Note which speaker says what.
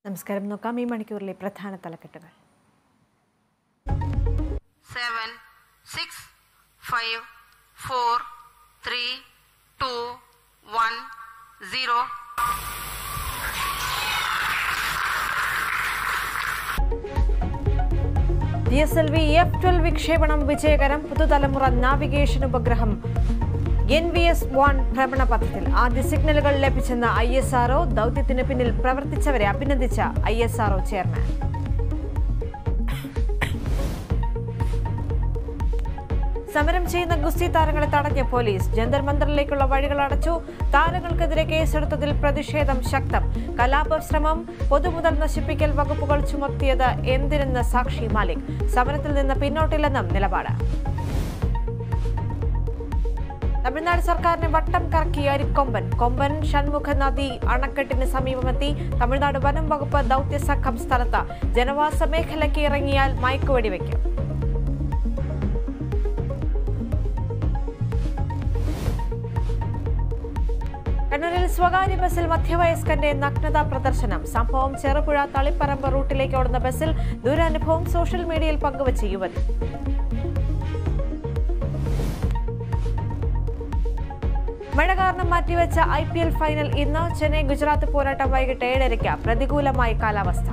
Speaker 1: നമസ്കാരം. നോക്കാം ഈ മണിക്കൂറിലെ പ്രധാന തലക്കെട്ടുകൾ.
Speaker 2: 7, 6, 5, 4, 3, 2, 1, 0.
Speaker 1: GSLV F-12 വിക്ഷേപണം വിജയകരം. പുതുതലമുറ നാവിഗേഷൻ ഉപഗ്രഹം NVS-1 ഭ്രമണ പഥത്തിൽ. ആദ്യ സിഗ്നലുകൾ ലഭിച്ചെന്ന ISRO. ദൗത്യത്തിന് പിന്നിൽ പ്രവർത്തിച്ചവരെ അഭിനന്ദിച്ച ISRO ചെയർമാൻ. സമരം ചെയ്യുന്ന ഗുസ്തി താരങ്ങളെ തടഞ്ഞ പോലീസ്. ജന്തർ മന്ദറിലേക്കുള്ള വഴികൾ അടച്ചു. താരങ്ങൾക്കെതിരെ കേസെടുത്തതിൽ പ്രതിഷേധം ശക്തം. കലാപശ്രമം, പൊതുമുതൽ നശിപ്പിക്കൽ വകുപ്പുകൾ ചുമത്തിയത് എന്തിനെന്ന് സാക്ഷി മാലിക്. സമരത്തിൽ നിന്ന് പിന്നോട്ടില്ലെന്നും നിലപാട്. തമിഴ്നാട് സർക്കാരിനെ വട്ടം കറക്കി അരിക്കൊമ്പൻ. കൊമ്പൻ ഷൺമുഖ നദി അണക്കെട്ടിന് സമീപമെത്തി. തമിഴ്നാട് വനം വകുപ്പ് ദൗത്യ സംഘം സ്ഥലത്ത്. ജനവാസ മേഖലയ്ക്ക് ഇറങ്ങിയാൽ മയക്കുവെടിവെക്കും. കണ്ണൂരിൽ സ്വകാര്യ ബസ്സിൽ മധ്യവയസ്കന്റെ നഗ്നതാ പ്രദർശനം. സംഭവം ചെറുപുഴ തളിപ്പറമ്പ് റൂട്ടിലേക്ക് ഓടുന്ന ബസ്സിൽ ദുരനുഭവം സോഷ്യൽ മീഡിയയിൽ പങ്കുവച്ച യുവതി. മഴ കാരണം മാറ്റിവെച്ച IPL ഫൈനൽ ഇന്ന്. ചെന്നൈ ഗുജറാത്ത് പോരാട്ടം വൈകിട്ട് 7:30. പ്രതികൂലമായ കാലാവസ്ഥ.